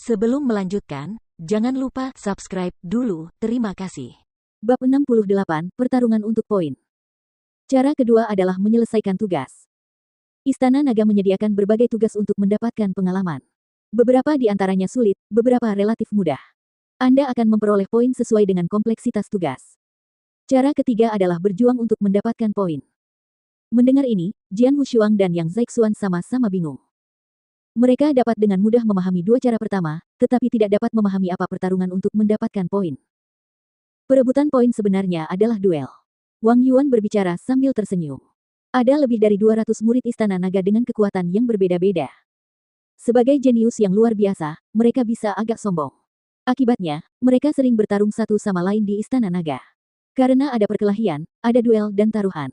Sebelum melanjutkan, jangan lupa subscribe dulu, terima kasih. Bab 68, Pertarungan untuk Poin. Cara kedua adalah menyelesaikan tugas. Istana Naga menyediakan berbagai tugas untuk mendapatkan pengalaman. Beberapa di antaranya sulit, beberapa relatif mudah. Anda akan memperoleh poin sesuai dengan kompleksitas tugas. Cara ketiga adalah berjuang untuk mendapatkan poin. Mendengar ini, Jian Wushuang dan Yang Zaixuan sama-sama bingung. Mereka dapat dengan mudah memahami dua cara pertama, tetapi tidak dapat memahami apa pertarungan untuk mendapatkan poin. Perebutan poin sebenarnya adalah duel. Wang Yuan berbicara sambil tersenyum. Ada lebih dari 200 murid Istana Naga dengan kekuatan yang berbeda-beda. Sebagai jenius yang luar biasa, mereka bisa agak sombong. Akibatnya, mereka sering bertarung satu sama lain di Istana Naga. Karena ada perkelahian, ada duel dan taruhan.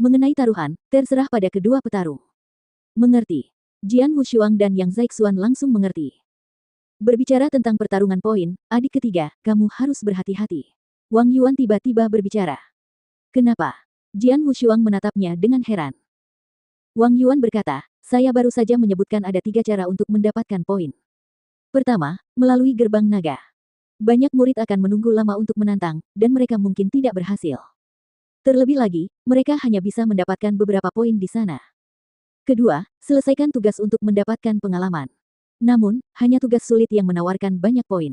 Mengenai taruhan, terserah pada kedua petarung. Mengerti. Jian Wushuang dan Yang Zaixuan langsung mengerti. Berbicara tentang pertarungan poin, adik ketiga, kamu harus berhati-hati. Wang Yuan tiba-tiba berbicara. Kenapa? Jian Wushuang menatapnya dengan heran. Wang Yuan berkata, saya baru saja menyebutkan ada 3 cara untuk mendapatkan poin. Pertama, melalui gerbang naga. Banyak murid akan menunggu lama untuk menantang, dan mereka mungkin tidak berhasil. Terlebih lagi, mereka hanya bisa mendapatkan beberapa poin di sana. Kedua, selesaikan tugas untuk mendapatkan pengalaman. Namun, hanya tugas sulit yang menawarkan banyak poin.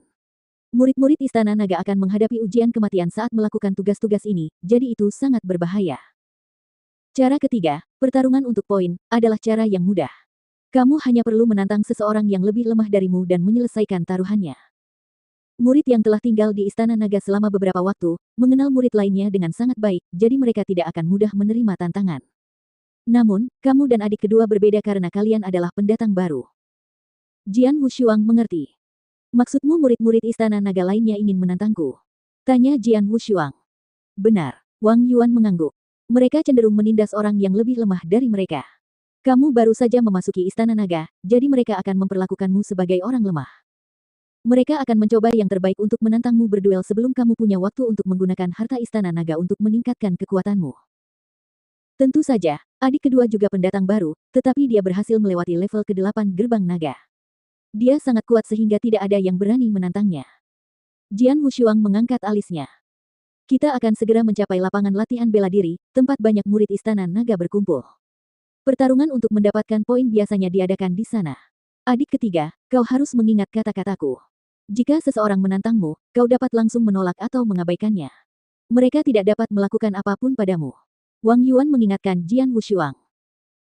Murid-murid Istana Naga akan menghadapi ujian kematian saat melakukan tugas-tugas ini, jadi itu sangat berbahaya. Cara ketiga, pertarungan untuk poin, adalah cara yang mudah. Kamu hanya perlu menantang seseorang yang lebih lemah darimu dan menyelesaikan taruhannya. Murid yang telah tinggal di Istana Naga selama beberapa waktu, mengenal murid lainnya dengan sangat baik, jadi mereka tidak akan mudah menerima tantangan. Namun, kamu dan adik kedua berbeda karena kalian adalah pendatang baru. Jian Wushuang mengerti. Maksudmu murid-murid Istana Naga lainnya ingin menantangku? Tanya Jian Wushuang. Benar. Wang Yuan mengangguk. Mereka cenderung menindas orang yang lebih lemah dari mereka. Kamu baru saja memasuki Istana Naga, jadi mereka akan memperlakukanmu sebagai orang lemah. Mereka akan mencoba yang terbaik untuk menantangmu berduel sebelum kamu punya waktu untuk menggunakan harta Istana Naga untuk meningkatkan kekuatanmu. Tentu saja, adik kedua juga pendatang baru, tetapi dia berhasil melewati level ke-8 gerbang naga. Dia sangat kuat sehingga tidak ada yang berani menantangnya. Jian Wushuang mengangkat alisnya. Kita akan segera mencapai lapangan latihan bela diri, tempat banyak murid Istana Naga berkumpul. Pertarungan untuk mendapatkan poin biasanya diadakan di sana. Adik ketiga, kau harus mengingat kata-kataku. Jika seseorang menantangmu, kau dapat langsung menolak atau mengabaikannya. Mereka tidak dapat melakukan apapun padamu. Wang Yuan mengingatkan Jian Wushuang.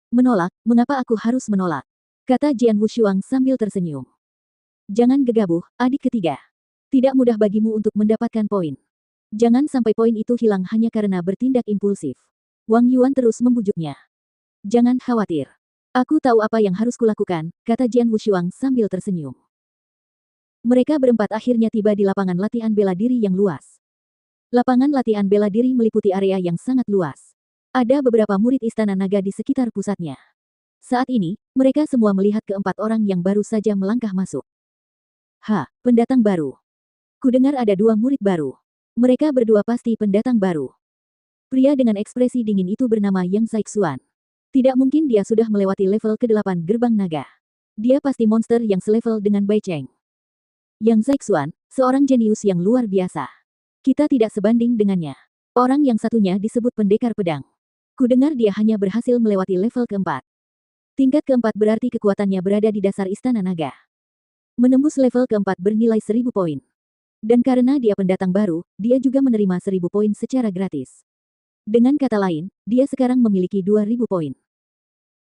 Menolak, mengapa aku harus menolak? Kata Jian Wushuang sambil tersenyum. Jangan gegabah, adik ketiga. Tidak mudah bagimu untuk mendapatkan poin. Jangan sampai poin itu hilang hanya karena bertindak impulsif. Wang Yuan terus membujuknya. Jangan khawatir. Aku tahu apa yang harus kulakukan, kata Jian Wushuang sambil tersenyum. Mereka berempat akhirnya tiba di lapangan latihan bela diri yang luas. Lapangan latihan bela diri meliputi area yang sangat luas. Ada beberapa murid Istana Naga di sekitar pusatnya. Saat ini, mereka semua melihat keempat orang yang baru saja melangkah masuk. Pendatang baru. Kudengar ada 2 murid baru. Mereka berdua pasti pendatang baru. Pria dengan ekspresi dingin itu bernama Yang Zaixuan. Tidak mungkin dia sudah melewati level ke-8 gerbang naga. Dia pasti monster yang selevel dengan Bai Cheng. Yang Zaixuan, seorang jenius yang luar biasa. Kita tidak sebanding dengannya. Orang yang satunya disebut pendekar pedang. Kudengar dia hanya berhasil melewati level ke-4. Tingkat ke-4 berarti kekuatannya berada di dasar Istana Naga. Menembus level ke-4 bernilai 1000 poin. Dan karena dia pendatang baru, dia juga menerima 1000 poin secara gratis. Dengan kata lain, dia sekarang memiliki 2000 poin.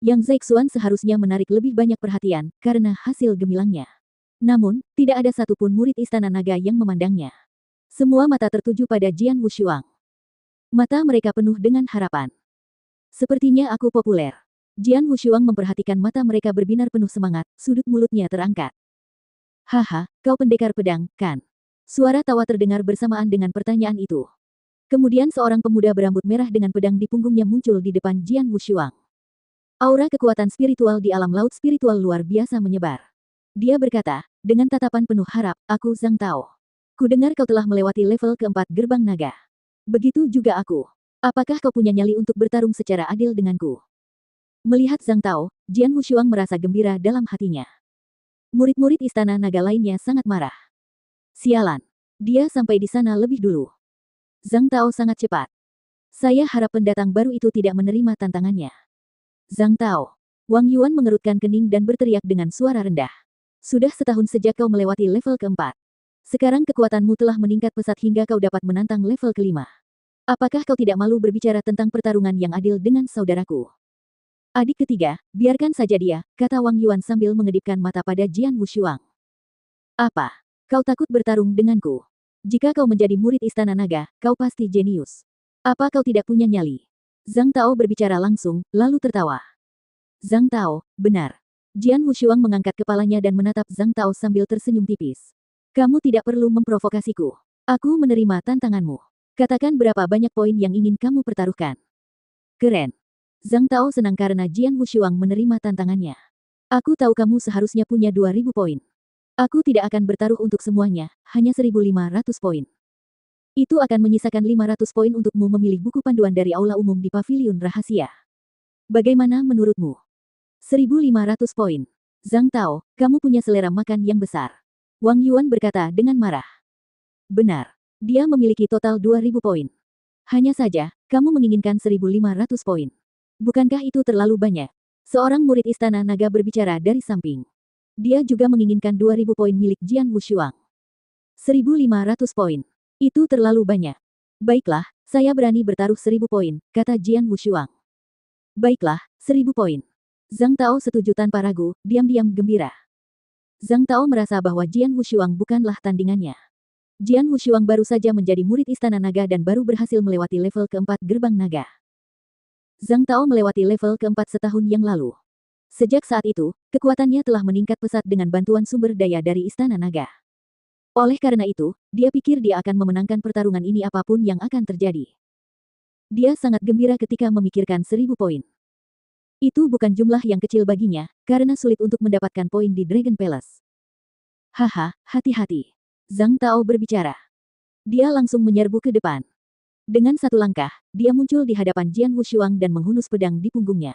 Yang Zaixuan seharusnya menarik lebih banyak perhatian, karena hasil gemilangnya. Namun, tidak ada satupun murid Istana Naga yang memandangnya. Semua mata tertuju pada Jian Wushuang. Mata mereka penuh dengan harapan. Sepertinya aku populer. Jian Wushuang memperhatikan mata mereka berbinar penuh semangat, sudut mulutnya terangkat. Haha, kau pendekar pedang, kan? Suara tawa terdengar bersamaan dengan pertanyaan itu. Kemudian seorang pemuda berambut merah dengan pedang di punggungnya muncul di depan Jian Wushuang. Aura kekuatan spiritual di alam laut spiritual luar biasa menyebar. Dia berkata, dengan tatapan penuh harap, aku Zhang Tao. Kudengar kau telah melewati level ke-4 gerbang naga. Begitu juga aku. Apakah kau punya nyali untuk bertarung secara adil denganku? Melihat Zhang Tao, Jian Wushuang merasa gembira dalam hatinya. Murid-murid istana naga lainnya sangat marah. Sialan. Dia sampai di sana lebih dulu. Zhang Tao sangat cepat. Saya harap pendatang baru itu tidak menerima tantangannya. Zhang Tao. Wang Yuan mengerutkan kening dan berteriak dengan suara rendah. Sudah setahun sejak kau melewati level keempat. Sekarang kekuatanmu telah meningkat pesat hingga kau dapat menantang level kelima. Apakah kau tidak malu berbicara tentang pertarungan yang adil dengan saudaraku? Adik ketiga, biarkan saja dia, kata Wang Yuan sambil mengedipkan mata pada Jian Wushuang. Apa? Kau takut bertarung denganku? Jika kau menjadi murid Istana Naga, kau pasti jenius. Apa kau tidak punya nyali? Zhang Tao berbicara langsung, lalu tertawa. Zhang Tao, benar. Jian Wushuang mengangkat kepalanya dan menatap Zhang Tao sambil tersenyum tipis. Kamu tidak perlu memprovokasiku. Aku menerima tantanganmu. Katakan berapa banyak poin yang ingin kamu pertaruhkan. Keren. Zhang Tao senang karena Jian Wushuang menerima tantangannya. Aku tahu kamu seharusnya punya 2000 poin. Aku tidak akan bertaruh untuk semuanya, hanya 1500 poin. Itu akan menyisakan 500 poin untukmu memilih buku panduan dari aula umum di paviliun rahasia. Bagaimana menurutmu? 1500 poin. Zhang Tao, kamu punya selera makan yang besar. Wang Yuan berkata dengan marah. Benar. Dia memiliki total 2000 poin. Hanya saja, kamu menginginkan 1500 poin. Bukankah itu terlalu banyak? Seorang murid Istana Naga berbicara dari samping. Dia juga menginginkan 2000 poin milik Jian Wushuang. 1500 poin. Itu terlalu banyak. Baiklah, saya berani bertaruh 1000 poin, kata Jian Wushuang. Baiklah, 1000 poin. Zhang Tao setuju tanpa ragu, diam-diam gembira. Zhang Tao merasa bahwa Jian Wushuang bukanlah tandingannya. Jian Wushuang baru saja menjadi murid Istana Naga dan baru berhasil melewati level keempat gerbang naga. Zhang Tao melewati level keempat setahun yang lalu. Sejak saat itu, kekuatannya telah meningkat pesat dengan bantuan sumber daya dari Istana Naga. Oleh karena itu, dia pikir dia akan memenangkan pertarungan ini apapun yang akan terjadi. Dia sangat gembira ketika memikirkan 1000 poin. Itu bukan jumlah yang kecil baginya, karena sulit untuk mendapatkan poin di Dragon Palace. Haha, hati-hati. Zhang Tao berbicara. Dia langsung menyerbu ke depan. Dengan satu langkah, dia muncul di hadapan Jian Wushuang dan menghunus pedang di punggungnya.